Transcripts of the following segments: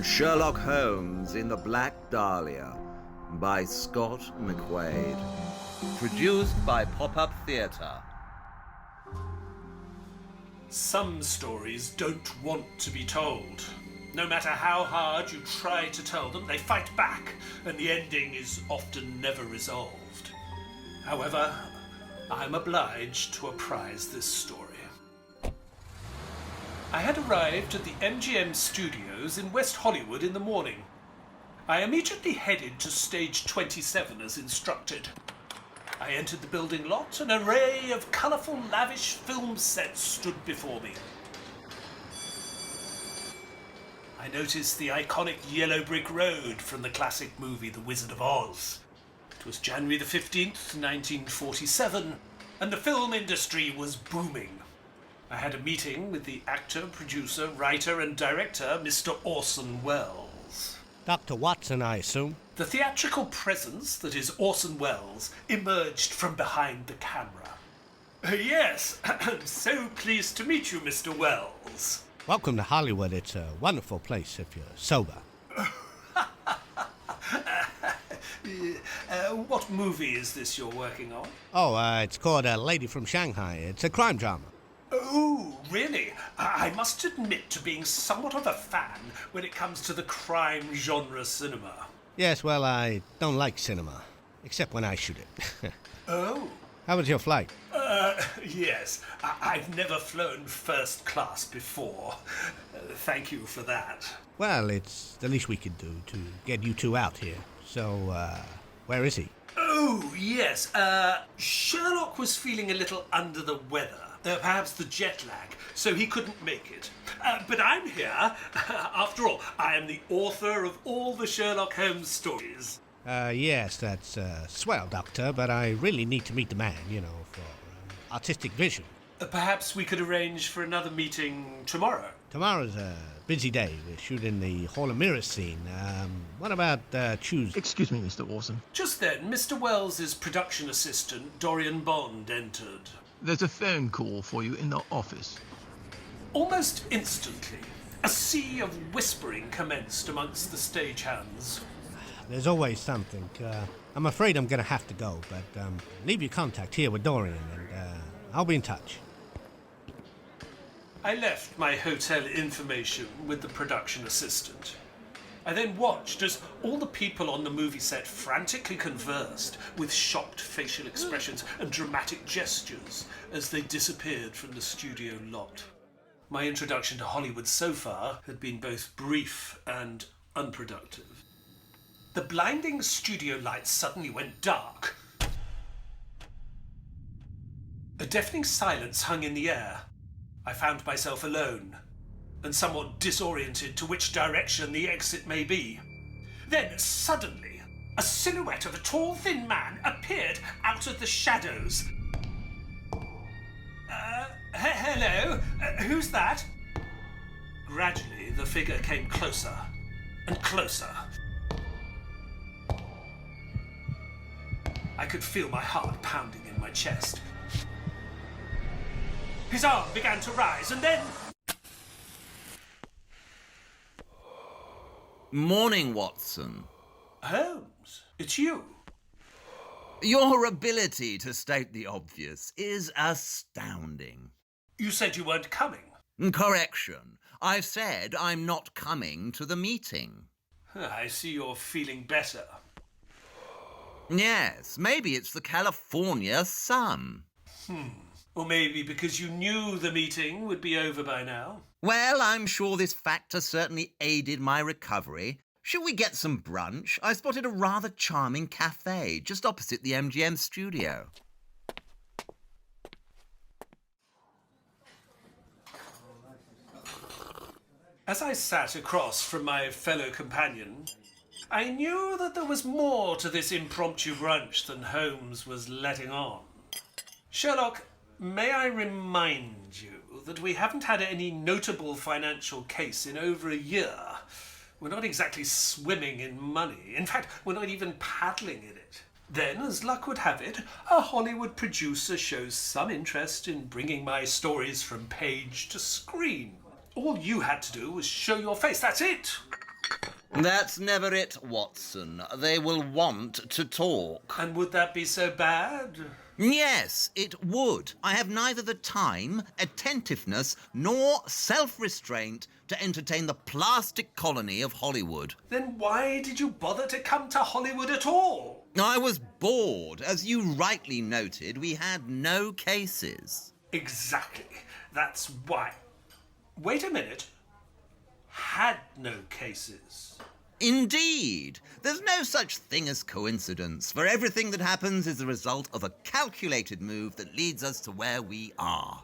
Sherlock Holmes in the Black Dahlia by Scott McQuaid. Produced by Pop-Up Theatre. Some stories don't want to be told. No matter how hard you try to tell them, they fight back, and the ending is often never resolved. However, I'm obliged to apprise this story. I had arrived at the MGM studios in West Hollywood in the morning. I immediately headed to stage 27 as instructed. I entered the building lot. An array of colourful, lavish film sets stood before me. I noticed the iconic yellow brick road from the classic movie The Wizard of Oz. It was January the 15th, 1947, and the film industry was booming. I had a meeting with the actor, producer, writer and director, Mr. Orson Welles. Dr. Watson, I assume. The theatrical presence that is Orson Welles emerged from behind the camera. Yes, I'm so pleased to meet you, Mr. Welles. Welcome to Hollywood. It's a wonderful place if you're sober. What movie is this you're working on? Oh, it's called Lady from Shanghai. It's a crime drama. Oh, really? I must admit to being somewhat of a fan when it comes to the crime genre cinema. Yes, well, I don't like cinema, except when I shoot it. Oh. How was your flight? Yes. I've never flown first class before. Thank you for that. Well, it's the least we could do to get you two out here. So, where is he? Oh, yes. Sherlock was feeling a little under the weather. Perhaps the jet lag, so he couldn't make it. But I'm here. After all, I am the author of all the Sherlock Holmes stories. Yes, that's swell, Doctor, but I really need to meet the man, for artistic vision. Perhaps we could arrange for another meeting tomorrow. Tomorrow's a busy day. We're shooting the Hall of Mirrors scene. What about Tuesday? Excuse me, Mr. Orson. Just then, Mr. Wells's production assistant, Dorian Bond, entered. There's a phone call for you in the office. Almost instantly, a sea of whispering commenced amongst the stagehands. There's always something. I'm afraid I'm going to have to go, but leave your contact here with Dorian, and I'll be in touch. I left my hotel information with the production assistant. I then watched as all the people on the movie set frantically conversed with shocked facial expressions and dramatic gestures as they disappeared from the studio lot. My introduction to Hollywood so far had been both brief and unproductive. The blinding studio lights suddenly went dark. A deafening silence hung in the air. I found myself alone, and somewhat disoriented to which direction the exit may be. Then, suddenly, a silhouette of a tall, thin man appeared out of the shadows. Hello? Who's that? Gradually, the figure came closer and closer. I could feel my heart pounding in my chest. His arm began to rise, and then... Morning, Watson. Holmes, it's you. Your ability to state the obvious is astounding. You said you weren't coming. Correction. I've said I'm not coming to the meeting. I see you're feeling better. Yes, maybe it's the California sun. Or maybe because you knew the meeting would be over by now. Well, I'm sure this factor certainly aided my recovery. Shall we get some brunch? I spotted a rather charming cafe just opposite the MGM studio. As I sat across from my fellow companion, I knew that there was more to this impromptu brunch than Holmes was letting on. Sherlock, may I remind you that we haven't had any notable financial case in over a year. We're not exactly swimming in money. In fact, we're not even paddling in it. Then, as luck would have it, a Hollywood producer shows some interest in bringing my stories from page to screen. All you had to do was show your face, that's it! That's never it, Watson. They will want to talk. And would that be so bad? Yes, it would. I have neither the time, attentiveness, nor self-restraint to entertain the plastic colony of Hollywood. Then why did you bother to come to Hollywood at all? I was bored. As you rightly noted, we had no cases. Exactly. That's why. Wait a minute. Had no cases. Indeed. There's no such thing as coincidence, for everything that happens is the result of a calculated move that leads us to where we are.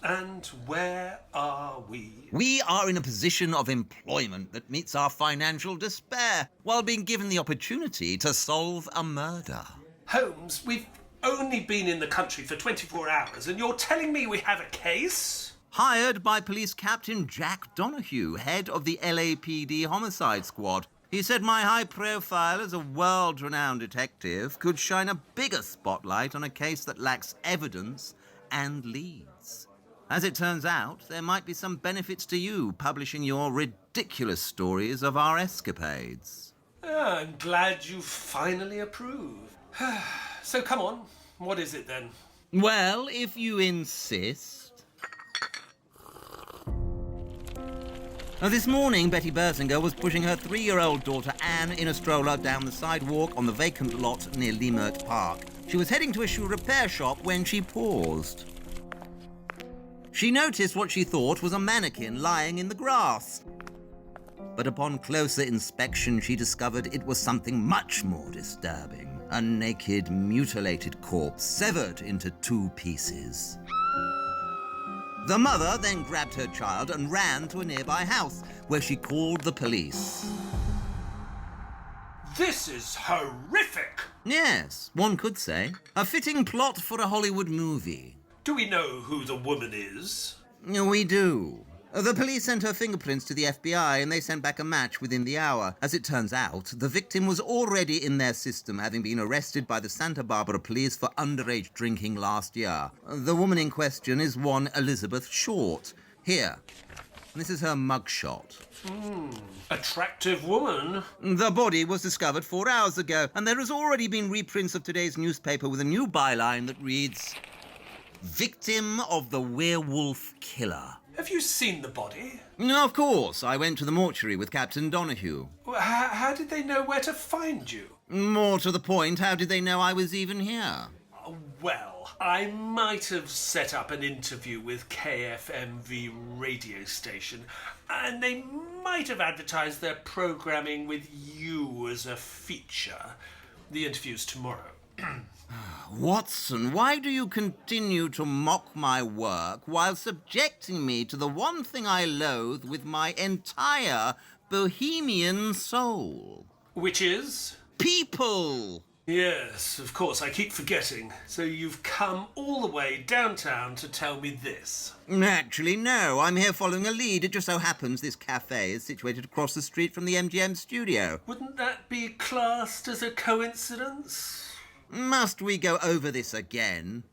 And where are we? We are in a position of employment that meets our financial despair, while being given the opportunity to solve a murder. Holmes, we've only been in the country for 24 hours, and you're telling me we have a case? Hired by Police Captain Jack Donahue, head of the LAPD Homicide Squad. He said my high profile as a world-renowned detective could shine a bigger spotlight on a case that lacks evidence and leads. As it turns out, there might be some benefits to you publishing your ridiculous stories of our escapades. I'm glad you finally approve. So come on, what is it then? Well, if you insist. Now, this morning, Betty Bersinger was pushing her 3-year-old daughter Anne in a stroller down the sidewalk on the vacant lot near Leimert Park. She was heading to a shoe repair shop when she paused. She noticed what she thought was a mannequin lying in the grass. But upon closer inspection, she discovered it was something much more disturbing. A naked, mutilated corpse severed into 2 pieces. The mother then grabbed her child and ran to a nearby house, where she called the police. This is horrific! Yes, one could say. A fitting plot for a Hollywood movie. Do we know who the woman is? We do. The police sent her fingerprints to the FBI and they sent back a match within the hour. As it turns out, the victim was already in their system, having been arrested by the Santa Barbara police for underage drinking last year. The woman in question is one Elizabeth Short. Here. This is her mugshot. Attractive woman. The body was discovered 4 hours ago, and there has already been reprints of today's newspaper with a new byline that reads, "Victim of the Werewolf Killer." Have you seen the body? No, of course. I went to the mortuary with Captain Donahue. How did they know where to find you? More to the point, how did they know I was even here? Well, I might have set up an interview with KFMV radio station, and they might have advertised their programming with you as a feature. The interview's tomorrow. Watson, why do you continue to mock my work while subjecting me to the one thing I loathe with my entire bohemian soul? Which is? People! Yes, of course, I keep forgetting. So you've come all the way downtown to tell me this? Actually, no. I'm here following a lead. It just so happens this cafe is situated across the street from the MGM studio. Wouldn't that be classed as a coincidence? Must we go over this again?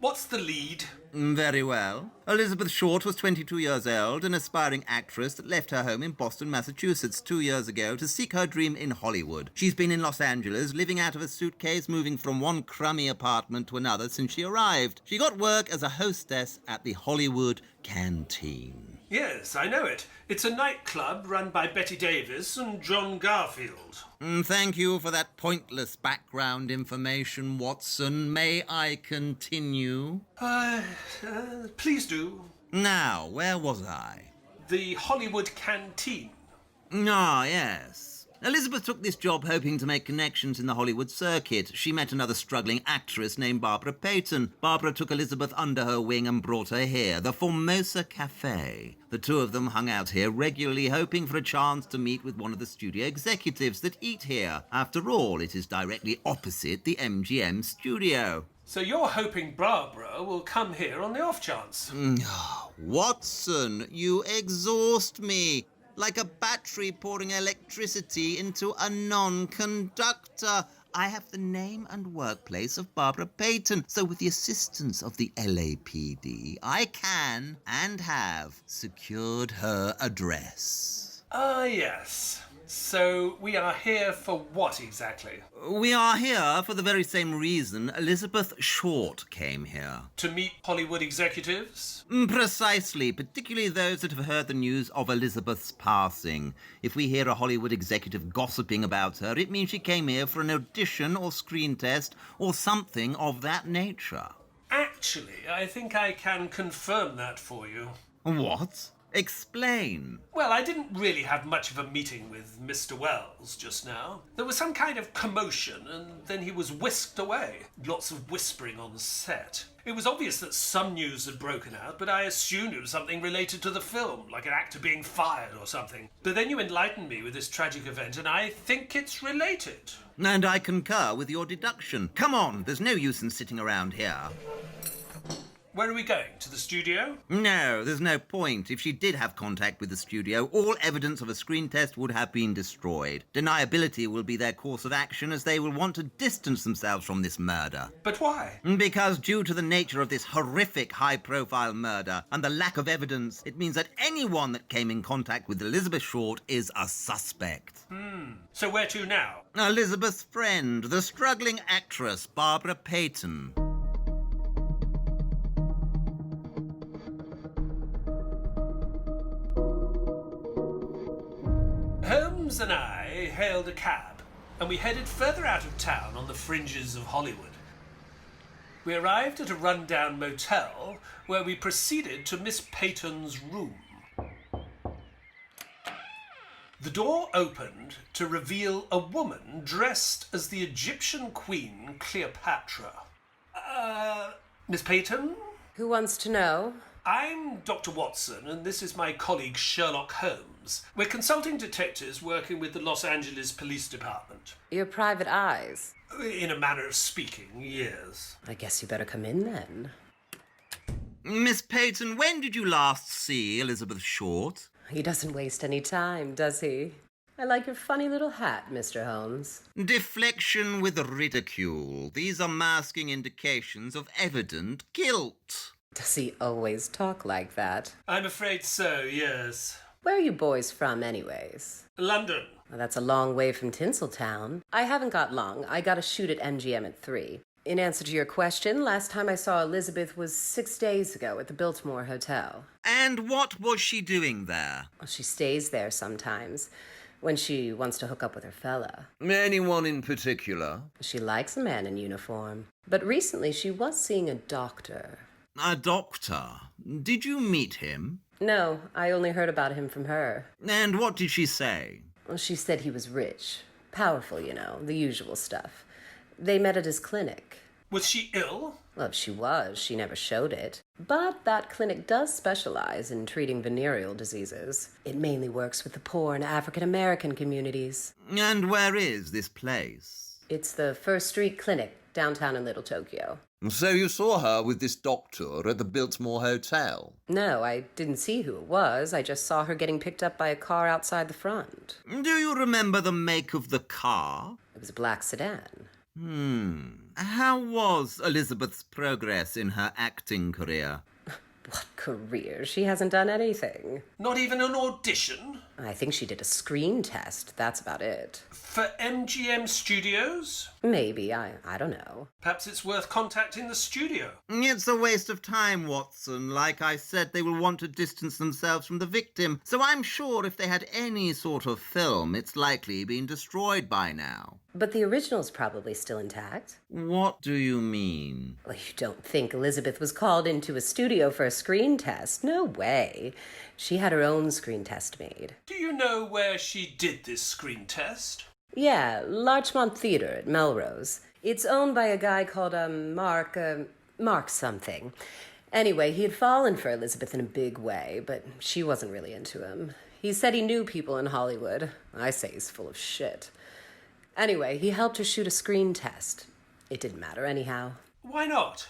What's the lead? Very well. Elizabeth Short was 22 years old, an aspiring actress that left her home in Boston, Massachusetts 2 years ago to seek her dream in Hollywood. She's been in Los Angeles, living out of a suitcase, moving from one crummy apartment to another since she arrived. She got work as a hostess at the Hollywood Canteen. Yes, I know it. It's a nightclub run by Betty Davis and John Garfield. Thank you for that pointless background information, Watson. May I continue? Please do. Now, where was I? The Hollywood Canteen. Ah, yes. Elizabeth took this job hoping to make connections in the Hollywood circuit. She met another struggling actress named Barbara Payton. Barbara took Elizabeth under her wing and brought her here, the Formosa Cafe. The two of them hung out here regularly, hoping for a chance to meet with one of the studio executives that eat here. After all, it is directly opposite the MGM studio. So you're hoping Barbara will come here on the off chance? Watson, you exhaust me. Like a battery pouring electricity into a non-conductor. I have the name and workplace of Barbara Payton, so with the assistance of the LAPD, I can and have secured her address. Ah, yes. So we are here for what exactly? We are here for the very same reason Elizabeth Short came here. To meet Hollywood executives? Precisely, particularly those that have heard the news of Elizabeth's passing. If we hear a Hollywood executive gossiping about her, it means she came here for an audition or screen test or something of that nature. Actually, I think I can confirm that for you. What? Explain. Well, I didn't really have much of a meeting with Mr. Wells just now. There was some kind of commotion, and then he was whisked away. Lots of whispering on set. It was obvious that some news had broken out, but I assumed it was something related to the film, like an actor being fired or something. But then you enlightened me with this tragic event, and I think it's related. And I concur with your deduction. Come on, there's no use in sitting around here. Where are we going? To the studio? No, there's no point. If she did have contact with the studio, all evidence of a screen test would have been destroyed. Deniability will be their course of action, as they will want to distance themselves from this murder. But why? Because due to the nature of this horrific high-profile murder and the lack of evidence, it means that anyone that came in contact with Elizabeth Short is a suspect. So where to now? Elizabeth's friend, the struggling actress Barbara Payton. Holmes and I hailed a cab, and we headed further out of town on the fringes of Hollywood. We arrived at a run-down motel where we proceeded to Miss Payton's room. The door opened to reveal a woman dressed as the Egyptian queen Cleopatra. Miss Payton? Who wants to know? I'm Dr. Watson, and this is my colleague Sherlock Holmes. We're consulting detectives working with the Los Angeles Police Department. Your private eyes. In a manner of speaking, yes. I guess you better come in then. Miss Payton, when did you last see Elizabeth Short? He doesn't waste any time, does he? I like your funny little hat, Mr. Holmes. Deflection with ridicule. These are masking indications of evident guilt. Does he always talk like that? I'm afraid so, yes. Where are you boys from, anyways? London. Well, that's a long way from Tinseltown. I haven't got long. I got a shoot at MGM at 3. In answer to your question, last time I saw Elizabeth was 6 days ago at the Biltmore Hotel. And what was she doing there? Well, she stays there sometimes, when she wants to hook up with her fella. Anyone in particular? She likes a man in uniform. But recently she was seeing a doctor. A doctor? Did you meet him? No, I only heard about him from her. And what did she say? Well, she said he was rich. Powerful, you know, the usual stuff. They met at his clinic. Was she ill? Well, if she was, she never showed it. But that clinic does specialize in treating venereal diseases. It mainly works with the poor and African-American communities. And where is this place? It's the First Street Clinic, downtown in Little Tokyo. So you saw her with this doctor at the Biltmore Hotel? No, I didn't see who it was. I just saw her getting picked up by a car outside the front. Do you remember the make of the car? It was a black sedan. How was Elizabeth's progress in her acting career? What career? She hasn't done anything. Not even an audition? I think she did a screen test. That's about it. For MGM Studios? Maybe. I don't know. Perhaps it's worth contacting the studio. It's a waste of time, Watson. Like I said, they will want to distance themselves from the victim. So I'm sure if they had any sort of film, it's likely been destroyed by now. But the original's probably still intact. What do you mean? Well, you don't think Elizabeth was called into a studio for a screen test? No way. She had her own screen test made. Do you know where she did this screen test? Yeah, Larchmont Theater at Melrose. It's owned by a guy called, Mark something. Anyway, he had fallen for Elizabeth in a big way, but she wasn't really into him. He said he knew people in Hollywood. I say he's full of shit. Anyway, he helped her shoot a screen test. It didn't matter anyhow. Why not?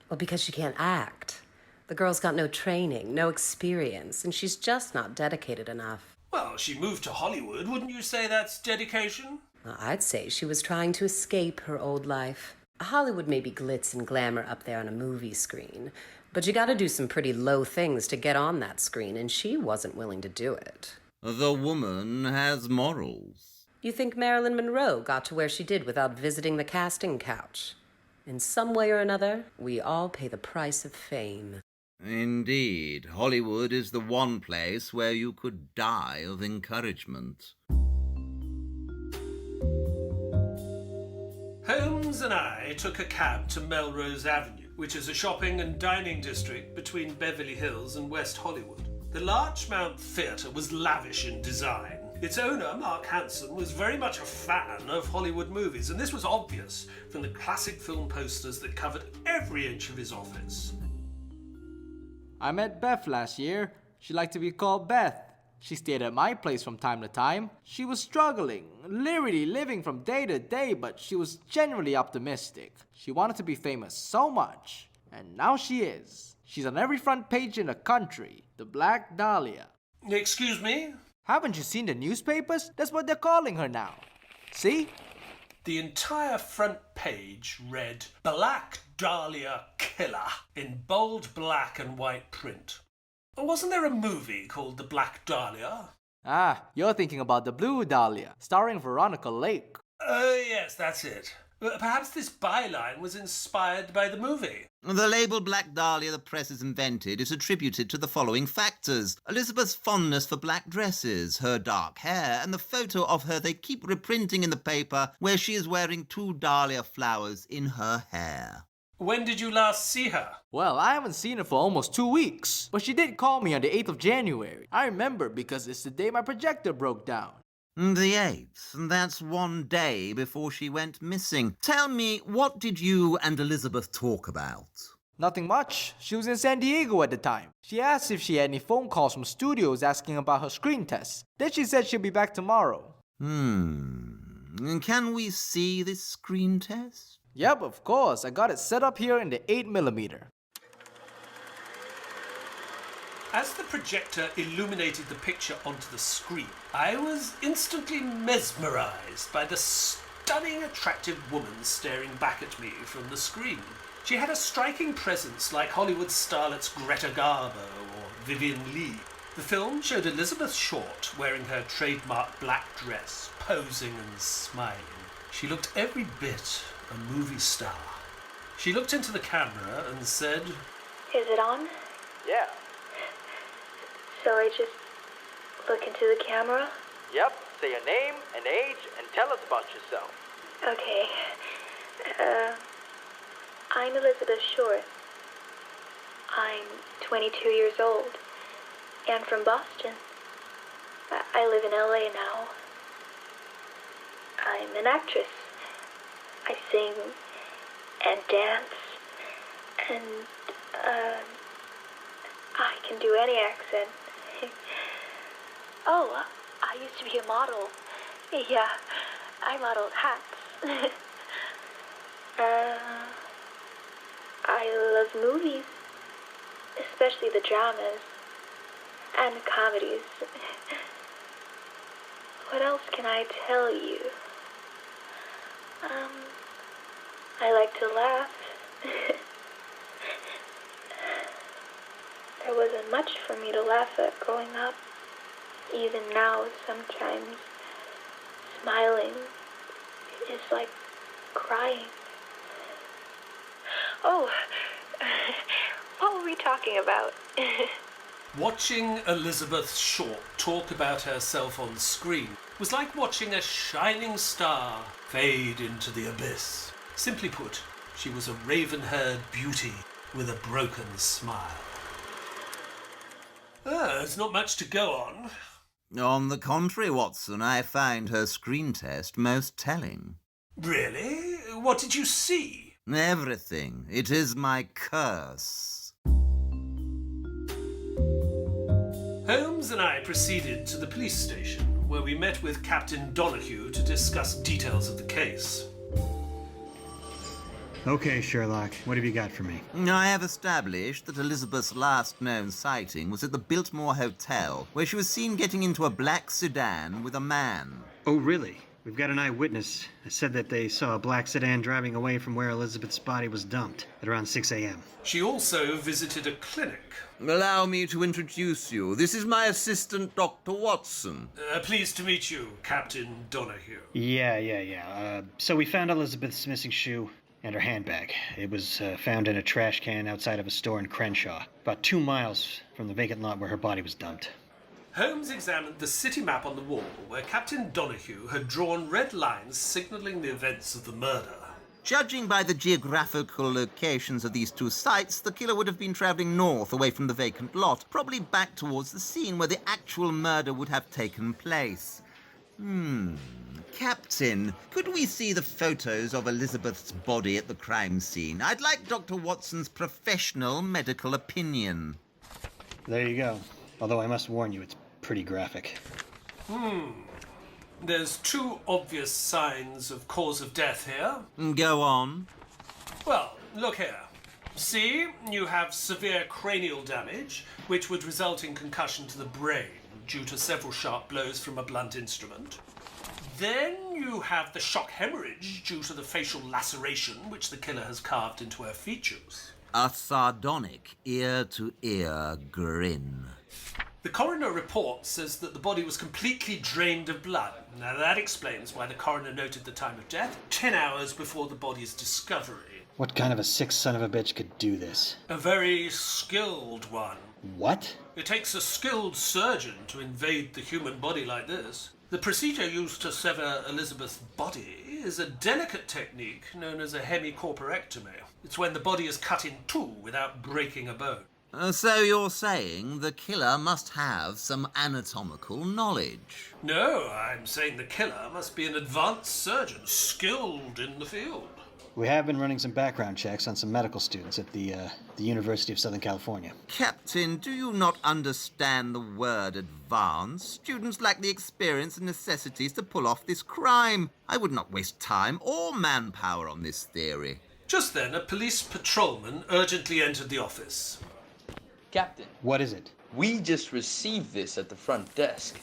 Well, because she can't act. The girl's got no training, no experience, and she's just not dedicated enough. Well, she moved to Hollywood. Wouldn't you say that's dedication? Well, I'd say she was trying to escape her old life. Hollywood may be glitz and glamour up there on a movie screen, but you gotta do some pretty low things to get on that screen, and she wasn't willing to do it. The woman has morals. You think Marilyn Monroe got to where she did without visiting the casting couch? In some way or another, we all pay the price of fame. Indeed, Hollywood is the one place where you could die of encouragement. Holmes and I took a cab to Melrose Avenue, which is a shopping and dining district between Beverly Hills and West Hollywood. The Larchmont Theatre was lavish in design. Its owner, Mark Hanson, was very much a fan of Hollywood movies, and this was obvious from the classic film posters that covered every inch of his office. I met Beth last year. She liked to be called Beth. She stayed at my place from time to time. She was struggling, literally living from day to day, but she was genuinely optimistic. She wanted to be famous so much, and now she is. She's on every front page in the country, the Black Dahlia. Excuse me? Haven't you seen the newspapers? That's what they're calling her now. See? The entire front page read Black Dahlia Killer in bold black and white print. Wasn't there a movie called The Black Dahlia? Ah, you're thinking about the Blue Dahlia, starring Veronica Lake. Oh, yes, that's it. Perhaps this byline was inspired by the movie. The label Black Dahlia the press has invented is attributed to the following factors: Elizabeth's fondness for black dresses, her dark hair, and the photo of her they keep reprinting in the paper where she is wearing 2 dahlia flowers in her hair. When did you last see her? Well, I haven't seen her for almost 2 weeks, but she did call me on the 8th of January. I remember because it's the day my projector broke down. The 8th, and that's one day before she went missing. Tell me, what did you and Elizabeth talk about? Nothing much. She was in San Diego at the time. She asked if she had any phone calls from studios asking about her screen test. Then she said she'll be back tomorrow. Can we see this screen test? Yep, of course. I got it set up here in the 8mm. As the projector illuminated the picture onto the screen, I was instantly mesmerized by the stunning, attractive woman staring back at me from the screen. She had a striking presence like Hollywood starlets Greta Garbo or Vivian Leigh. The film showed Elizabeth Short wearing her trademark black dress, posing and smiling. She looked every bit a movie star. She looked into the camera and said, "Is it on?" Yeah. So I just look into the camera? Yep. Say your name and age and tell us about yourself. Okay. I'm Elizabeth Short. I'm 22 years old and from Boston. I live in LA now. I'm an actress. I sing and dance and I can do any accent. Oh, I used to be a model. Yeah, I modeled hats. I love movies, especially the dramas and the comedies. What else can I tell you? I like to laugh. There wasn't much for me to laugh at growing up. Even now, sometimes smiling is like crying. Oh, what were we talking about? watching Elizabeth Short talk about herself on screen was like watching a shining star fade into the abyss. Simply put, she was a raven-haired beauty with a broken smile. There's not much to go on. On the contrary, Watson, I find her screen test most telling. Really? What did you see? Everything. It is my curse. Holmes and I proceeded to the police station, where we met with Captain Donahue to discuss details of the case. Okay, Sherlock, what have you got for me? I have established that Elizabeth's last known sighting was at the Biltmore Hotel, where she was seen getting into a black sedan with a man. Oh, really? We've got an eyewitness that said that they saw a black sedan driving away from where Elizabeth's body was dumped at around 6 a.m. She also visited a clinic. Allow me to introduce you. This is my assistant, Dr. Watson. Pleased to meet you, Captain Donahue. Yeah. So we found Elizabeth's missing shoe and her handbag. It was found in a trash can outside of a store in Crenshaw, about 2 miles from the vacant lot where her body was dumped. Holmes examined the city map on the wall where Captain Donahue had drawn red lines signalling the events of the murder. Judging by the geographical locations of these two sites, the killer would have been traveling north away from the vacant lot, probably back towards the scene where the actual murder would have taken place. Captain, could we see the photos of Elizabeth's body at the crime scene? I'd like Dr. Watson's professional medical opinion. There you go. Although I must warn you, it's pretty graphic. There's 2 obvious signs of cause of death here. Go on. Well, look here. See, you have severe cranial damage, which would result in concussion to the brain due to several sharp blows from a blunt instrument. Then you have the shock hemorrhage due to the facial laceration which the killer has carved into her features. A sardonic, ear-to-ear grin. The coroner report says that the body was completely drained of blood. Now that explains why the coroner noted the time of death, 10 hours before the body's discovery. What kind of a sick son of a bitch could do this? A very skilled one. What? It takes a skilled surgeon to invade the human body like this. The procedure used to sever Elizabeth's body is a delicate technique known as a hemicorporectomy. It's when the body is cut in two without breaking a bone. So you're saying the killer must have some anatomical knowledge? No, I'm saying the killer must be an advanced surgeon, skilled in the field. We have been running some background checks on some medical students at the University of Southern California. Captain, do you not understand the word advanced? Students lack the experience and necessities to pull off this crime. I would not waste time or manpower on this theory. Just then, a police patrolman urgently entered the office. Captain, What is it? we just received this at the front desk.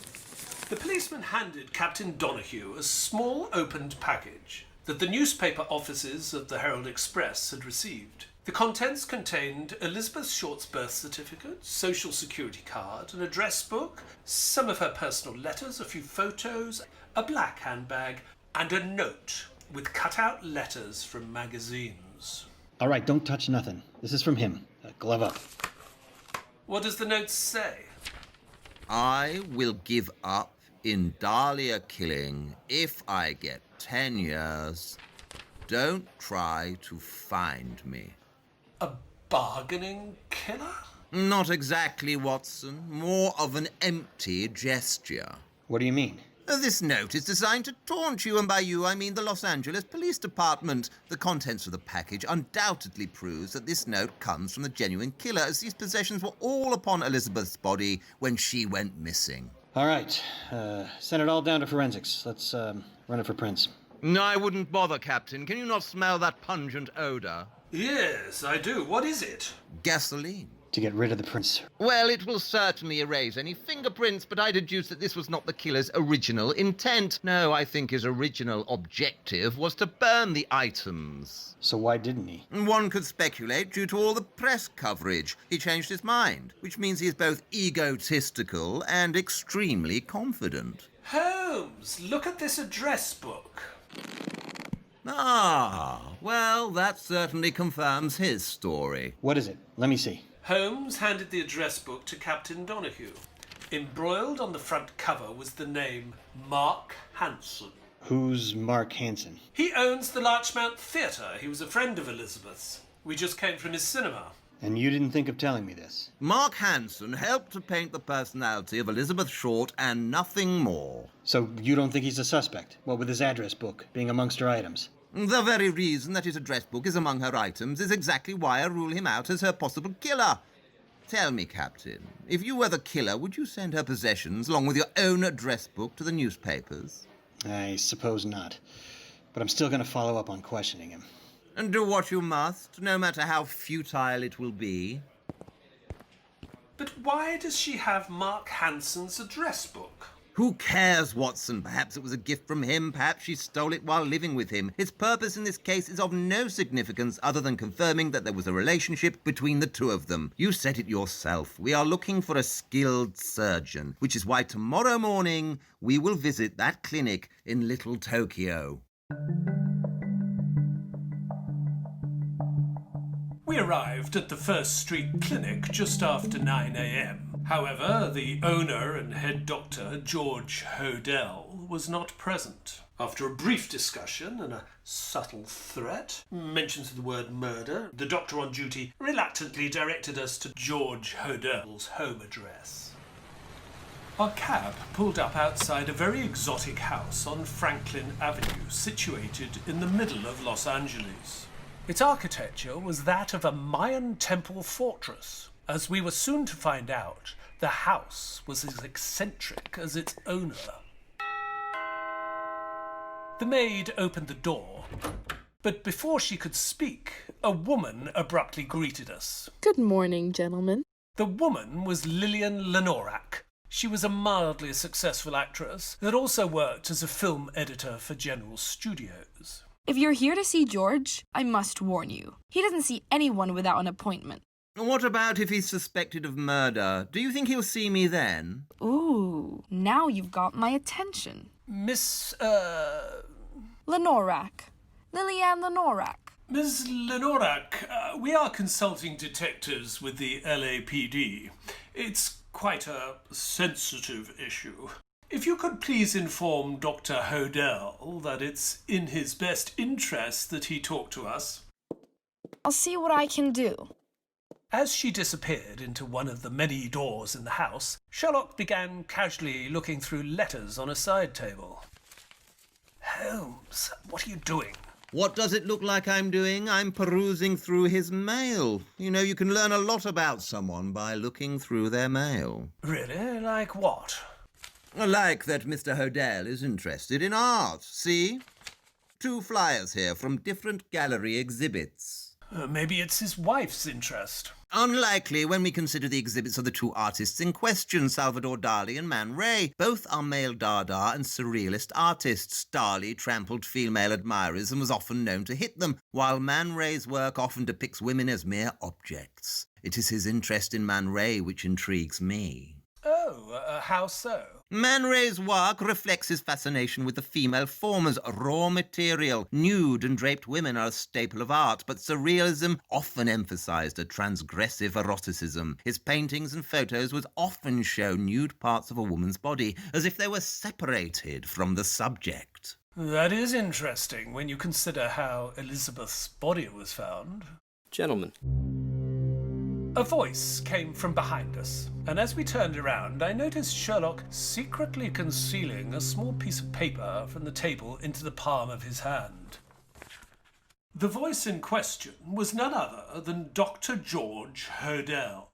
The policeman handed Captain Donahue a small opened package that the newspaper offices of the Herald Express had received. The contents contained Elizabeth Short's birth certificate, social security card, an address book, some of her personal letters, a few photos, a black handbag, and a note with cut-out letters from magazines. All right, don't touch nothing. This is from him. Glove up. What does the note say? I will give up in Dahlia killing if I get 10 years. Don't try to find me. A bargaining killer? Not exactly, Watson. More of an empty gesture. What do you mean? This note is designed to taunt you, and by you I mean the Los Angeles Police Department. The contents of the package undoubtedly proves that this note comes from the genuine killer, as these possessions were all upon Elizabeth's body when she went missing. All right, send it all down to forensics. Let's run it for prints. No, I wouldn't bother, Captain. Can you not smell that pungent odor? Yes, I do. What is it? Gasoline. To get rid of the prints. Well, it will certainly erase any fingerprints, but I deduce that this was not the killer's original intent. No, I think his original objective was to burn the items. So why didn't he? One could speculate due to all the press coverage. He changed his mind, which means he is both egotistical and extremely confident. Holmes, look at this address book. Ah, well, that certainly confirms his story. What is it? Let me see. Holmes handed the address book to Captain Donahue. Embroiled on the front cover was the name Mark Hanson. Who's Mark Hanson? He owns the Larchmont Theatre. He was a friend of Elizabeth's. We just came from his cinema. And you didn't think of telling me this? Mark Hanson helped to paint the personality of Elizabeth Short and nothing more. So you don't think he's a suspect? What with his address book being amongst her items? The very reason that his address book is among her items is exactly why I rule him out as her possible killer. Tell me, Captain, if you were the killer, would you send her possessions along with your own address book to the newspapers? I suppose not. But I'm still going to follow up on questioning him. And do what you must, no matter how futile it will be. But why does she have Mark Hanson's address book? Who cares, Watson? Perhaps it was a gift from him. Perhaps she stole it while living with him. His purpose in this case is of no significance other than confirming that there was a relationship between the two of them. You said it yourself. We are looking for a skilled surgeon, which is why tomorrow morning we will visit that clinic in Little Tokyo. We arrived at the First Street Clinic just after 9 a.m. However, the owner and head doctor, George Hodel, was not present. After a brief discussion and a subtle threat, mentions of the word murder, the doctor on duty reluctantly directed us to George Hodel's home address. Our cab pulled up outside a very exotic house on Franklin Avenue, situated in the middle of Los Angeles. Its architecture was that of a Mayan temple fortress. As we were soon to find out, the house was as eccentric as its owner. The maid opened the door, but before she could speak, a woman abruptly greeted us. Good morning, gentlemen. The woman was Lillian Lenorak. She was a mildly successful actress that also worked as a film editor for General Studios. If you're here to see George, I must warn you. He doesn't see anyone without an appointment. What about if he's suspected of murder? Do you think he'll see me then? Ooh, now you've got my attention. Miss, Lenorak. Lillian Lenorak. Ms. Lenorak, we are consulting detectives with the LAPD. It's quite a sensitive issue. If you could please inform Dr. Hodel that it's in his best interest that he talk to us. I'll see what I can do. As she disappeared into one of the many doors in the house, Sherlock began casually looking through letters on a side table. Holmes, what are you doing? What does it look like I'm doing? I'm perusing through his mail. You know, you can learn a lot about someone by looking through their mail. Really? Like what? Like that Mr. Hodel is interested in art, see? 2 flyers here from different gallery exhibits. Maybe it's his wife's interest. Unlikely when we consider the exhibits of the 2 artists in question, Salvador Dali and Man Ray. Both are male Dada and surrealist artists. Dali trampled female admirers and was often known to hit them, while Man Ray's work often depicts women as mere objects. It is his interest in Man Ray which intrigues me. Oh, how so? Man Ray's work reflects his fascination with the female form as raw material. Nude and draped women are a staple of art, but surrealism often emphasized a transgressive eroticism. His paintings and photos would often show nude parts of a woman's body, as if they were separated from the subject. That is interesting when you consider how Elizabeth's body was found. Gentlemen. A voice came from behind us, and as we turned around, I noticed Sherlock secretly concealing a small piece of paper from the table into the palm of his hand. The voice in question was none other than Dr. George Hodel.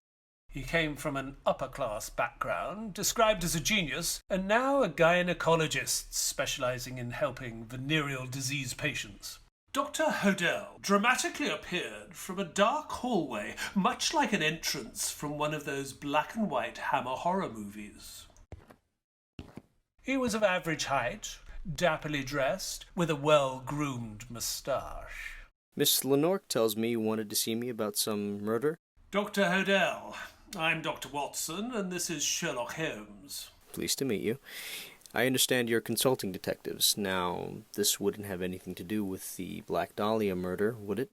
He came from an upper-class background, described as a genius, and now a gynecologist specializing in helping venereal disease patients. Dr. Hodel dramatically appeared from a dark hallway, much like an entrance from one of those black-and-white Hammer horror movies. He was of average height, dapperly dressed, with a well-groomed moustache. Miss Lenorak tells me you wanted to see me about some murder? Dr. Hodel, I'm Dr. Watson, and this is Sherlock Holmes. Pleased to meet you. I understand you're consulting detectives. Now, this wouldn't have anything to do with the Black Dahlia murder, would it?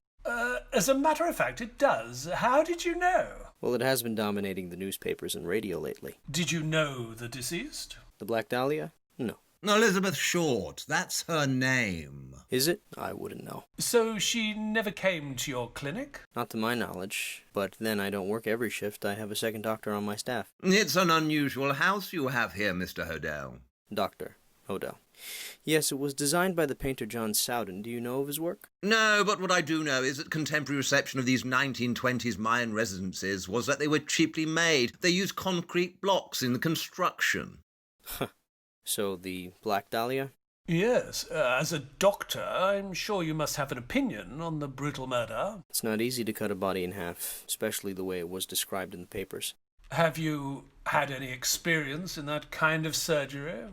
As a matter of fact, it does. How did you know? Well, it has been dominating the newspapers and radio lately. Did you know the deceased? The Black Dahlia? No. Elizabeth Short, that's her name. Is it? I wouldn't know. So she never came to your clinic? Not to my knowledge, but then I don't work every shift. I have a second doctor on my staff. It's an unusual house you have here, Mr. Hodel. Dr. Hodel. Yes, it was designed by the painter John Sowden. Do you know of his work? No, but what I do know is that contemporary reception of these 1920s Mayan residences was that they were cheaply made. They used concrete blocks in the construction. So the Black Dahlia? Yes, as a doctor, I'm sure you must have an opinion on the brutal murder. It's not easy to cut a body in half, especially the way it was described in the papers. Have you had any experience in that kind of surgery?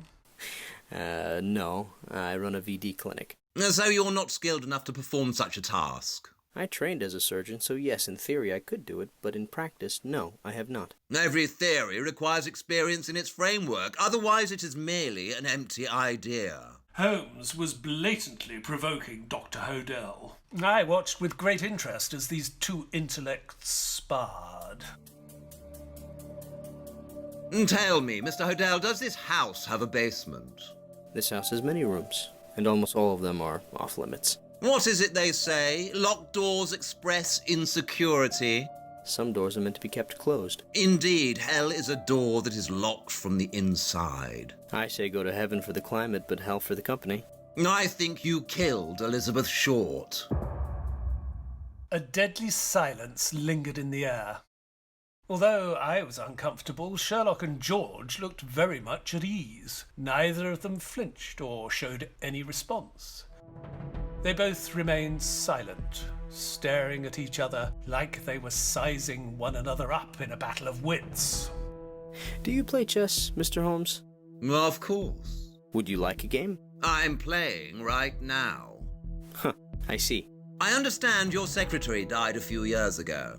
No. I run a VD clinic. So you're not skilled enough to perform such a task? I trained as a surgeon, so yes, in theory I could do it, but in practice, no, I have not. Every theory requires experience in its framework, otherwise it is merely an empty idea. Holmes was blatantly provoking Dr. Hodel. I watched with great interest as these two intellects sparred. Tell me, Mr. Hodel, does this house have a basement? This house has many rooms, and almost all of them are off-limits. What is it they say? Locked doors express insecurity. Some doors are meant to be kept closed. Indeed, hell is a door that is locked from the inside. I say go to heaven for the climate, but hell for the company. I think you killed Elizabeth Short. A deadly silence lingered in the air. Although I was uncomfortable, Sherlock and George looked very much at ease. Neither of them flinched or showed any response. They both remained silent, staring at each other like they were sizing one another up in a battle of wits. Do you play chess, Mr. Holmes? Of course. Would you like a game? I'm playing right now. Huh, I see. I understand your secretary died a few years ago.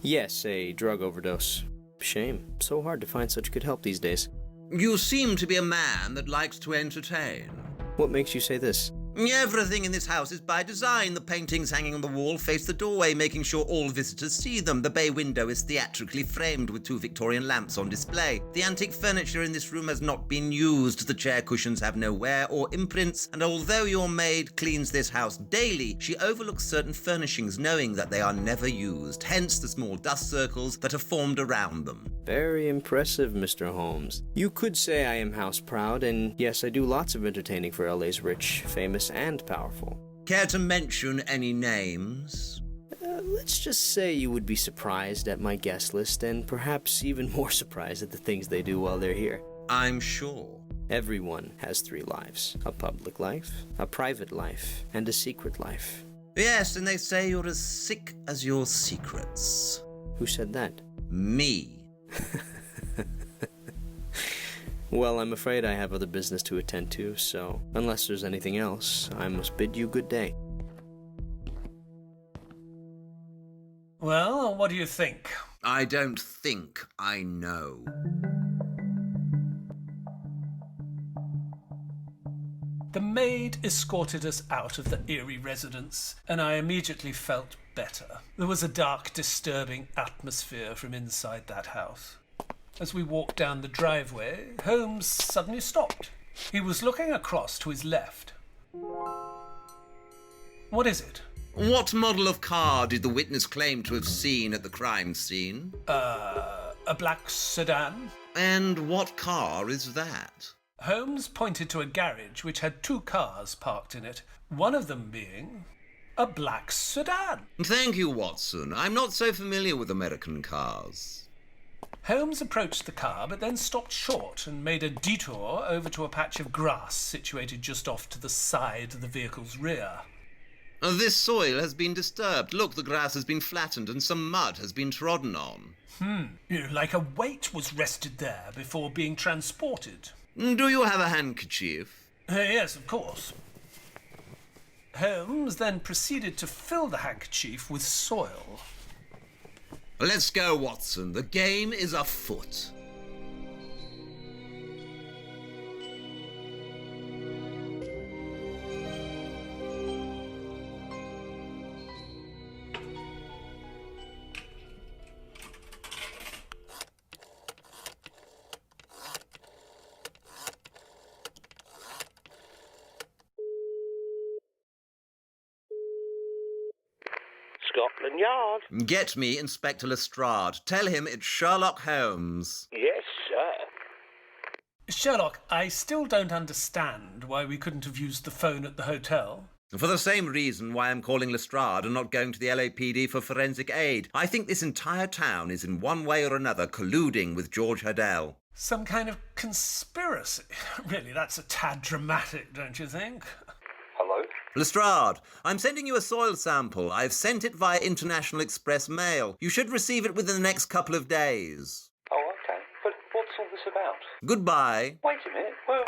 Yes, a drug overdose. Shame. So hard to find such good help these days. You seem to be a man that likes to entertain. What makes you say this? Everything in this house is by design. The paintings hanging on the wall face the doorway, making sure all visitors see them. The bay window is theatrically framed with 2 Victorian lamps on display. The antique furniture in this room has not been used. The chair cushions have no wear or imprints, and although your maid cleans this house daily, she overlooks certain furnishings knowing that they are never used, hence the small dust circles that are formed around them. Very impressive, Mr. Holmes. You could say I am house proud, and yes, I do lots of entertaining for LA's rich, famous, and powerful. Care to mention any names? Let's just say you would be surprised at my guest list, and perhaps even more surprised at the things they do while they're here. I'm sure. Everyone has 3 lives. A public life, a private life, and a secret life. Yes, and they say you're as sick as your secrets. Who said that? Me. Well, I'm afraid I have other business to attend to, so unless there's anything else, I must bid you good day. Well, what do you think? I don't think I know. The maid escorted us out of the eerie residence, and I immediately felt better. There was a dark, disturbing atmosphere from inside that house. As we walked down the driveway, Holmes suddenly stopped. He was looking across to his left. What is it? What model of car did the witness claim to have seen at the crime scene? A black sedan? And what car is that? Holmes pointed to a garage which had 2 cars parked in it, one of them being a black sedan. Thank you, Watson. I'm not so familiar with American cars. Holmes approached the car, but then stopped short and made a detour over to a patch of grass situated just off to the side of the vehicle's rear. This soil has been disturbed. Look, the grass has been flattened and some mud has been trodden on. Like a weight was rested there before being transported. Do you have a handkerchief? Yes, of course. Holmes then proceeded to fill the handkerchief with soil. Let's go, Watson. The game is afoot. Scotland Yard. Get me Inspector Lestrade. Tell him it's Sherlock Holmes. Yes, sir. Sherlock, I still don't understand why we couldn't have used the phone at the hotel. For the same reason why I'm calling Lestrade and not going to the LAPD for forensic aid. I think this entire town is in one way or another colluding with George Hodel. Some kind of conspiracy. Really, that's a tad dramatic, don't you think? Hello? Lestrade, I'm sending you a soil sample. I've sent it via International Express mail. You should receive it within the next couple of days. Oh, this about? Goodbye. Wait a minute. Well,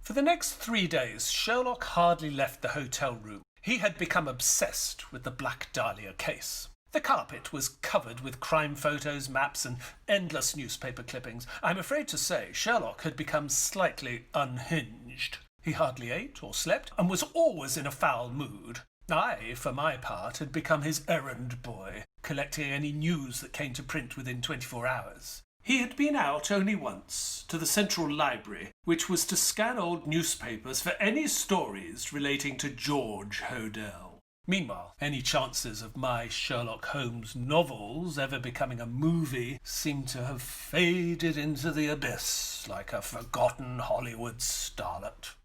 For the next 3 days, Sherlock hardly left the hotel room. He had become obsessed with the Black Dahlia case. The carpet was covered with crime photos, maps, and endless newspaper clippings. I'm afraid to say Sherlock had become slightly unhinged. He hardly ate or slept, and was always in a foul mood. I, for my part, had become his errand boy, collecting any news that came to print within 24 hours. He had been out only once, to the Central Library, which was to scan old newspapers for any stories relating to George Hodel. Meanwhile, any chances of my Sherlock Holmes novels ever becoming a movie seemed to have faded into the abyss like a forgotten Hollywood starlet.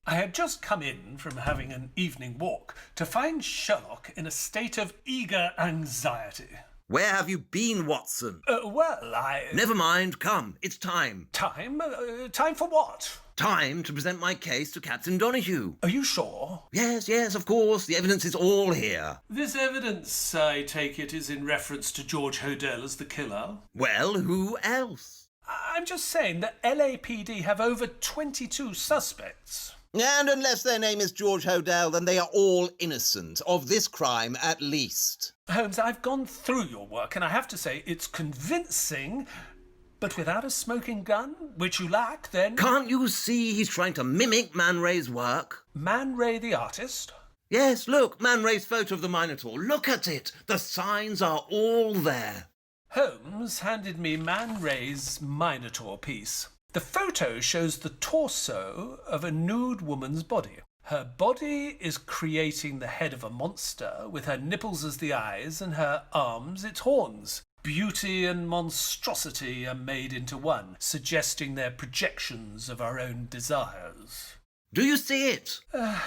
I had just come in from having an evening walk to find Sherlock in a state of eager anxiety. Where have you been, Watson? Never mind, come, it's time. Time? Time for what? Time to present my case to Captain Donahue. Are you sure? Yes, of course, the evidence is all here. This evidence, I take it, is in reference to George Hodel as the killer? Well, who else? I'm just saying that LAPD have over 22 suspects. And unless their name is George Hodel, then they are all innocent of this crime at least. Holmes, I've gone through your work, and I have to say it's convincing, but without a smoking gun, which you lack, then... Can't you see he's trying to mimic Man Ray's work? Man Ray the artist? Yes, look, Man Ray's photo of the Minotaur. Look at it. The signs are all there. Holmes handed me Man Ray's Minotaur piece. The photo shows the torso of a nude woman's body. Her body is creating the head of a monster, with her nipples as the eyes and her arms its horns. Beauty and monstrosity are made into one, suggesting they're projections of our own desires. Do you see it?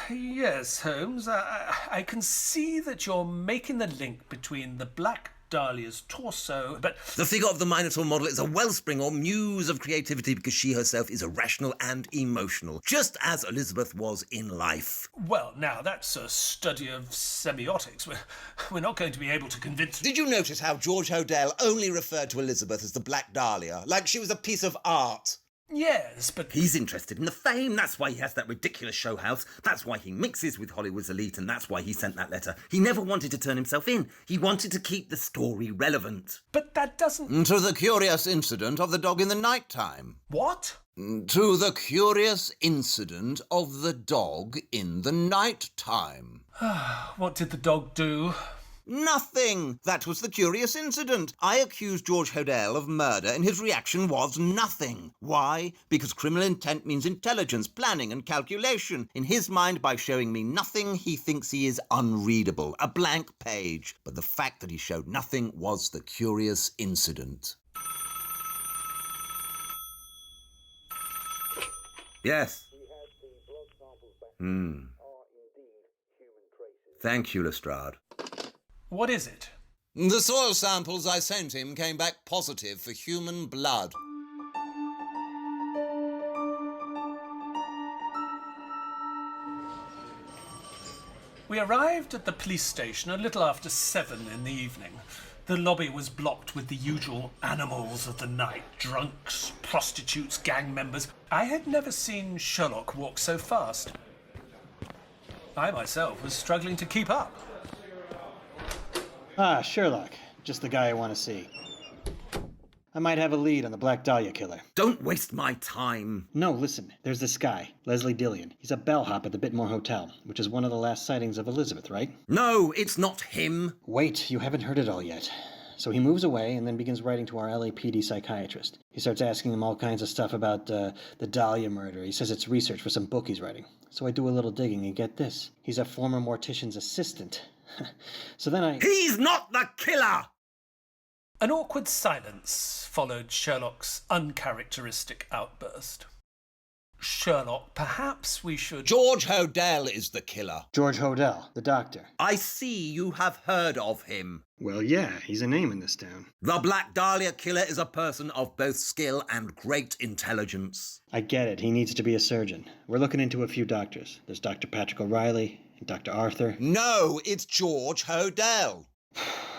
Yes, Holmes. I can see that you're making the link between the Black Dahlia's torso, but... The figure of the Minotaur model is a wellspring or muse of creativity because she herself is irrational and emotional, just as Elizabeth was in life. Well, now, that's a study of semiotics. We're not going to be able to convince... Did you notice how George Hodel only referred to Elizabeth as the Black Dahlia, like she was a piece of art? Yes, but... He's interested in the fame. That's why he has that ridiculous show house. That's why he mixes with Hollywood's elite, and that's why he sent that letter. He never wanted to turn himself in. He wanted to keep the story relevant. But that doesn't... To the curious incident of the dog in the night time. What? To the curious incident of the dog in the night time. What did the dog do? Nothing! That was the curious incident. I accused George Hodel of murder and his reaction was nothing. Why? Because criminal intent means intelligence, planning and calculation. In his mind, by showing me nothing, he thinks he is unreadable, a blank page. But the fact that he showed nothing was the curious incident. Yes. Thank you, Lestrade. What is it? The soil samples I sent him came back positive for human blood. We arrived at the police station a little after 7 in the evening. The lobby was blocked with the usual animals of the night, drunks, prostitutes, gang members. I had never seen Sherlock walk so fast. I myself was struggling to keep up. Ah, Sherlock. Just the guy I want to see. I might have a lead on the Black Dahlia killer. Don't waste my time. No, listen. There's this guy, Leslie Dillion. He's a bellhop at the Bitmore Hotel, which is one of the last sightings of Elizabeth, right? No, it's not him. Wait, you haven't heard it all yet. So he moves away and then begins writing to our LAPD psychiatrist. He starts asking him all kinds of stuff about the Dahlia murder. He says it's research for some book he's writing. So I do a little digging and get this. He's a former mortician's assistant. So then He's not the killer! An awkward silence followed Sherlock's uncharacteristic outburst. Sherlock, perhaps we should... George Hodel is the killer. George Hodel, the doctor. I see you have heard of him. Well, yeah, he's a name in this town. The Black Dahlia killer is a person of both skill and great intelligence. I get it. He needs to be a surgeon. We're looking into a few doctors. There's Dr. Patrick O'Reilly and Dr. Arthur. No, it's George Hodel.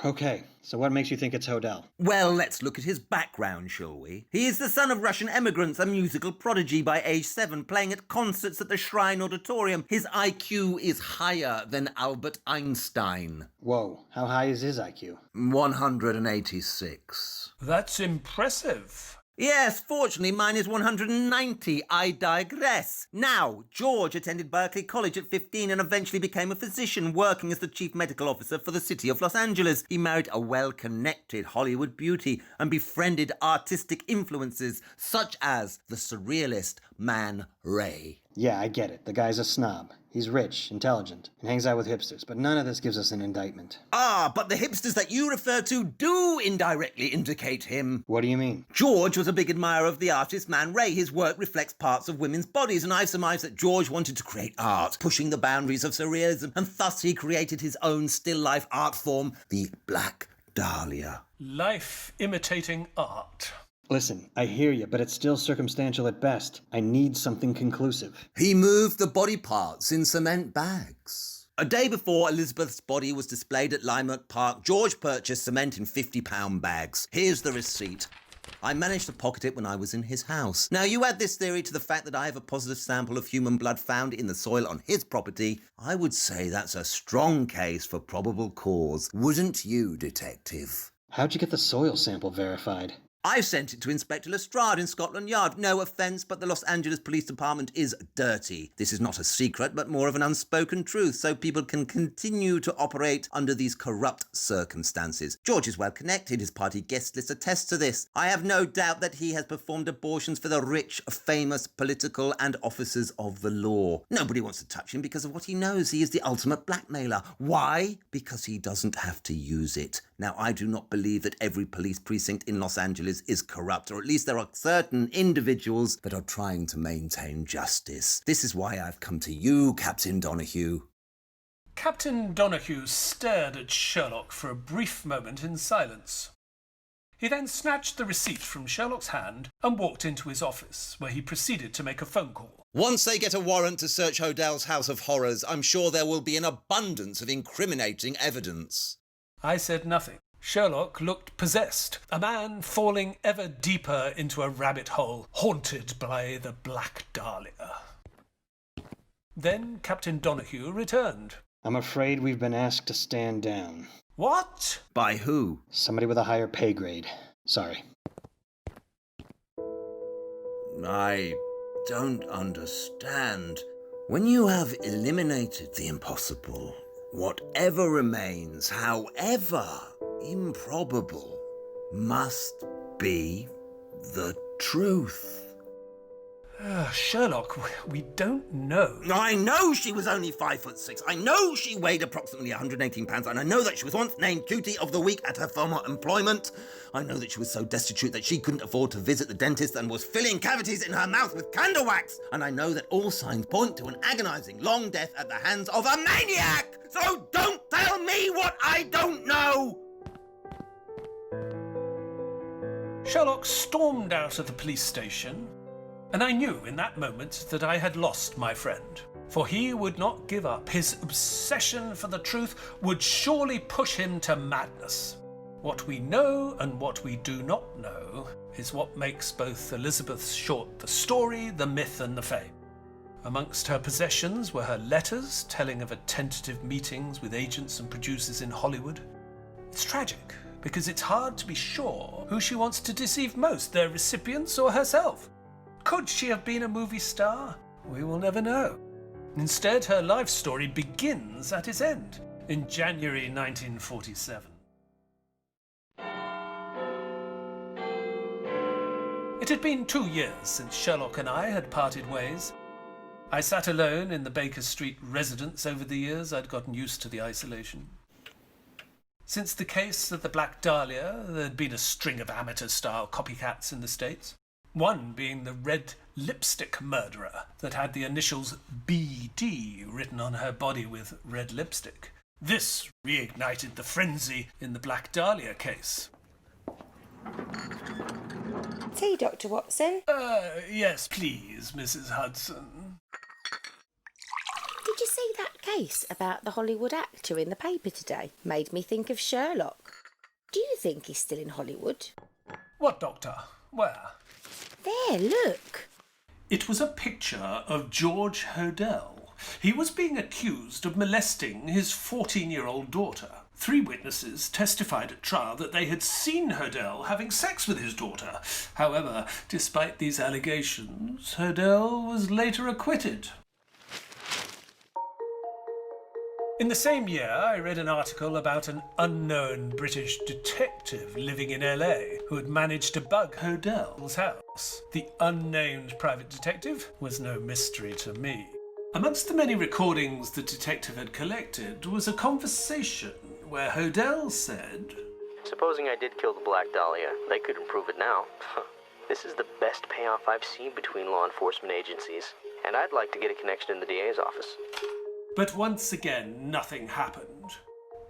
Okay, so what makes you think it's Hodel? Well, let's look at his background, shall we? He is the son of Russian immigrants, a musical prodigy by age 7, playing at concerts at the Shrine Auditorium. His IQ is higher than Albert Einstein. Whoa, how high is his IQ? 186. That's impressive. Yes, fortunately mine is 190. I digress. Now, George attended Berkeley College at 15 and eventually became a physician working as the chief medical officer for the city of Los Angeles. He married a well-connected Hollywood beauty and befriended artistic influences such as the surrealist Man Ray. Yeah, I get it. The guy's a snob. He's rich, intelligent, and hangs out with hipsters, but none of this gives us an indictment. Ah, but the hipsters that you refer to do indirectly indicate him. What do you mean? George was a big admirer of the artist Man Ray. His work reflects parts of women's bodies, and I've surmised that George wanted to create art, pushing the boundaries of surrealism, and thus he created his own still-life art form, the Black Dahlia. Life imitating art. Listen, I hear you, but it's still circumstantial at best. I need something conclusive. He moved the body parts in cement bags. A day before Elizabeth's body was displayed at Limerick Park, George purchased cement in 50-pound bags. Here's the receipt. I managed to pocket it when I was in his house. Now, you add this theory to the fact that I have a positive sample of human blood found in the soil on his property, I would say that's a strong case for probable cause. Wouldn't you, detective? How'd you get the soil sample verified? I sent it to Inspector Lestrade in Scotland Yard. No offence, but the Los Angeles Police Department is dirty. This is not a secret, but more of an unspoken truth, so people can continue to operate under these corrupt circumstances. George is well connected. His party guest list attests to this. I have no doubt that he has performed abortions for the rich, famous, political and officers of the law. Nobody wants to touch him because of what he knows. He is the ultimate blackmailer. Why? Because he doesn't have to use it. Now, I do not believe that every police precinct in Los Angeles is corrupt, or at least there are certain individuals that are trying to maintain justice. This is why I've come to you, Captain Donahue. Captain Donahue stared at Sherlock for a brief moment in silence. He then snatched the receipt from Sherlock's hand and walked into his office, where he proceeded to make a phone call. Once they get a warrant to search Hodel's House of Horrors, I'm sure there will be an abundance of incriminating evidence. I said nothing. Sherlock looked possessed, a man falling ever deeper into a rabbit hole, haunted by the Black Dahlia. Then Captain Donahue returned. I'm afraid we've been asked to stand down. What? By who? Somebody with a higher pay grade. Sorry. I don't understand. When you have eliminated the impossible, whatever remains, however improbable, must be the truth. Sherlock, we don't know. I know she was only 5'6". I know she weighed approximately 118 pounds, and I know that she was once named Cutie of the Week at her former employment. I know that she was so destitute that she couldn't afford to visit the dentist and was filling cavities in her mouth with candle wax. And I know that all signs point to an agonizing long death at the hands of a maniac. So don't tell me what I don't know. Sherlock stormed out of the police station, and I knew in that moment that I had lost my friend, for he would not give up. His obsession for the truth would surely push him to madness. What we know and what we do not know is what makes both Elizabeth Short the story, the myth and the fame. Amongst her possessions were her letters telling of her tentative meetings with agents and producers in Hollywood. It's tragic, because it's hard to be sure who she wants to deceive most, their recipients or herself. Could she have been a movie star? We will never know. Instead, her life story begins at its end, in January 1947. It had been 2 years since Sherlock and I had parted ways. I sat alone in the Baker Street residence. Over the years, I'd gotten used to the isolation. Since the case of the Black Dahlia, there had been a string of amateur-style copycats in the States. One being the red lipstick murderer that had the initials BD written on her body with red lipstick. This reignited the frenzy in the Black Dahlia case. Tea, Dr. Watson? Yes, please, Mrs. Hudson. Did you see that case about the Hollywood actor in the paper today? Made me think of Sherlock. Do you think he's still in Hollywood? What doctor? Where? There, look. It was a picture of George Hodel. He was being accused of molesting his 14-year-old daughter. 3 witnesses testified at trial that they had seen Hodel having sex with his daughter. However, despite these allegations, Hodel was later acquitted. In the same year, I read an article about an unknown British detective living in LA who had managed to bug Hodel's house. The unnamed private detective was no mystery to me. Amongst the many recordings the detective had collected was a conversation where Hodel said, Supposing I did kill the Black Dahlia, they couldn't prove it now. This is the best payoff I've seen between law enforcement agencies, and I'd like to get a connection in the DA's office. But once again, nothing happened.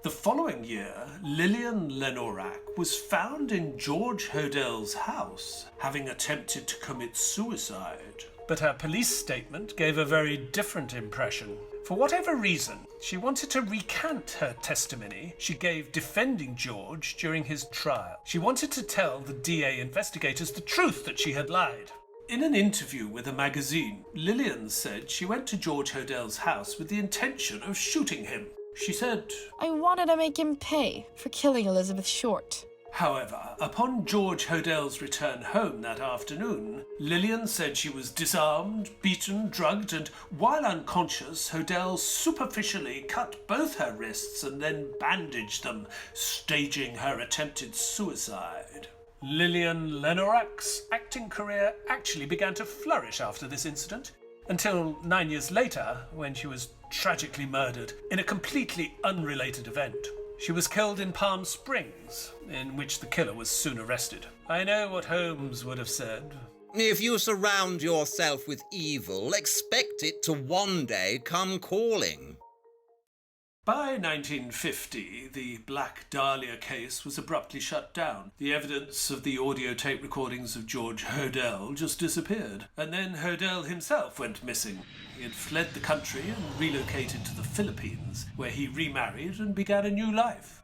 The following year, Lillian Lenorak was found in George Hodel's house, having attempted to commit suicide. But her police statement gave a very different impression. For whatever reason, she wanted to recant her testimony she gave defending George during his trial. She wanted to tell the DA investigators the truth that she had lied. In an interview with a magazine, Lillian said she went to George Hodel's house with the intention of shooting him. She said, I wanted to make him pay for killing Elizabeth Short. However, upon George Hodel's return home that afternoon, Lillian said she was disarmed, beaten, drugged, and while unconscious, Hodel superficially cut both her wrists and then bandaged them, staging her attempted suicide. Lillian Lenorak's acting career actually began to flourish after this incident, until 9 years later, when she was tragically murdered in a completely unrelated event. She was killed in Palm Springs, in which the killer was soon arrested. I know what Holmes would have said. If you surround yourself with evil, expect it to one day come calling. By 1950, the Black Dahlia case was abruptly shut down. The evidence of the audio tape recordings of George Hodel just disappeared. And then Hodel himself went missing. He had fled the country and relocated to the Philippines, where he remarried and began a new life.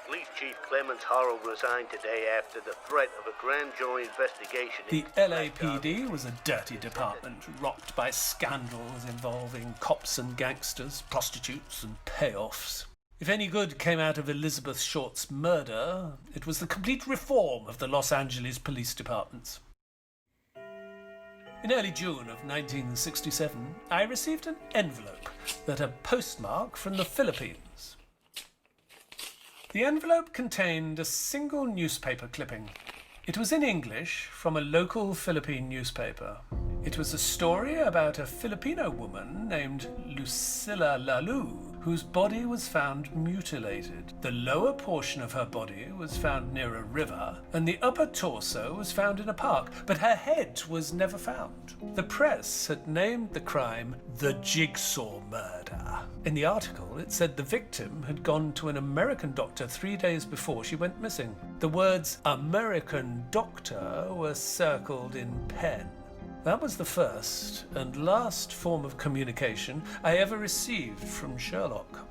Police Chief Clemens Harrell resigned today after the threat of a grand jury investigation. The LAPD was a dirty department, rocked by scandals involving cops and gangsters, prostitutes and payoffs. If any good came out of Elizabeth Short's murder, it was the complete reform of the Los Angeles police departments. In early June of 1967, I received an envelope that had a postmark from the Philippines. The envelope contained a single newspaper clipping. It was in English from a local Philippine newspaper. It was a story about a Filipino woman named Lucilla Lalu, whose body was found mutilated. The lower portion of her body was found near a river, and the upper torso was found in a park, but her head was never found. The press had named the crime the Jigsaw Murder. In the article, it said the victim had gone to an American doctor 3 days before she went missing. The words American doctor were circled in pen. That was the first and last form of communication I ever received from Sherlock.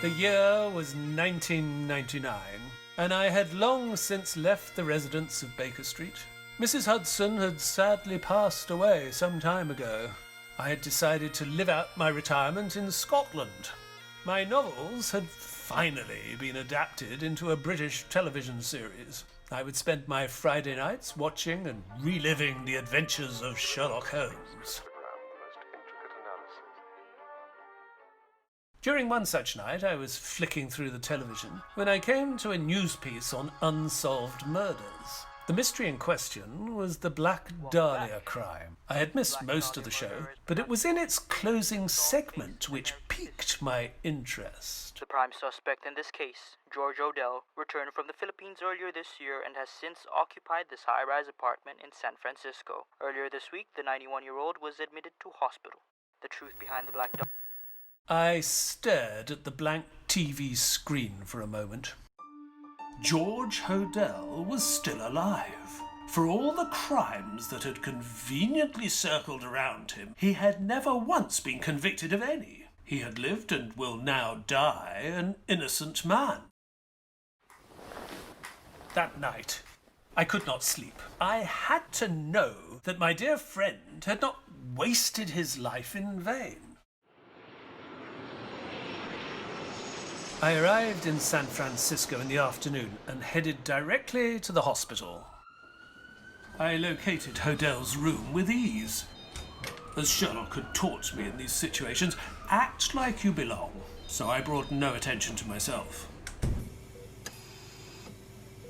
The year was 1999, and I had long since left the residence of Baker Street. Mrs. Hudson had sadly passed away some time ago. I had decided to live out my retirement in Scotland. My novels had finally been adapted into a British television series. I would spend my Friday nights watching and reliving the adventures of Sherlock Holmes. During one such night, I was flicking through the television when I came to a news piece on unsolved murders. The mystery in question was the Black Dahlia crime. I had missed most of the show, but it was in its closing segment which piqued my interest. The prime suspect in this case, George Hodel, returned from the Philippines earlier this year and has since occupied this high-rise apartment in San Francisco. Earlier this week, the 91-year-old was admitted to hospital. The truth behind the Black Dahlia... I stared at the blank TV screen for a moment. George Hodel was still alive. For all the crimes that had conveniently circled around him, he had never once been convicted of any. He had lived and will now die an innocent man. That night, I could not sleep. I had to know that my dear friend had not wasted his life in vain. I arrived in San Francisco in the afternoon and headed directly to the hospital. I located Hodel's room with ease. As Sherlock had taught me in these situations, act like you belong, so I brought no attention to myself.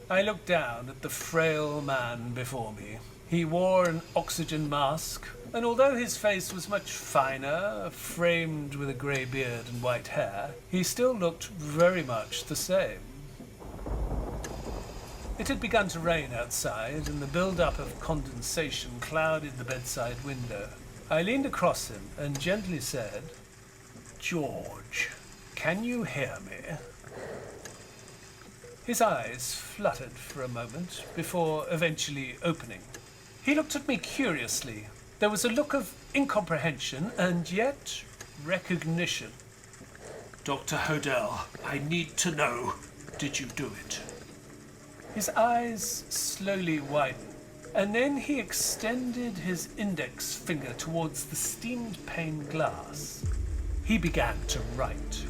I looked down at the frail man before me. He wore an oxygen mask, and although his face was much finer, framed with a grey beard and white hair, he still looked very much the same. It had begun to rain outside, and the build-up of condensation clouded the bedside window. I leaned across him and gently said, "George, can you hear me?" His eyes fluttered for a moment before eventually opening. He looked at me curiously. There was a look of incomprehension and yet recognition. "Dr. Hodel, I need to know, did you do it?" His eyes slowly widened, and then he extended his index finger towards the steamed pane glass. He began to write.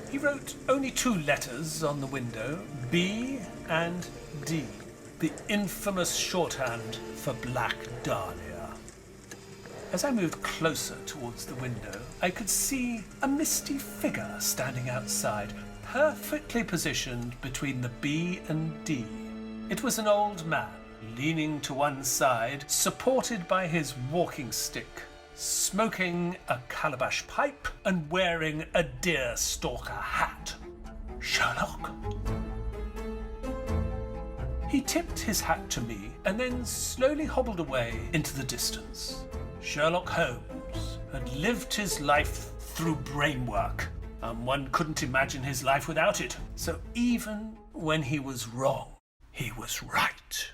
He wrote only 2 letters on the window, B and D, the infamous shorthand for Black Dahlia. As I moved closer towards the window, I could see a misty figure standing outside, perfectly positioned between the B and D. It was an old man, leaning to one side, supported by his walking stick, smoking a calabash pipe and wearing a deerstalker hat. Sherlock? He tipped his hat to me and then slowly hobbled away into the distance. Sherlock Holmes had lived his life through brain work, and one couldn't imagine his life without it. So even when he was wrong, he was right.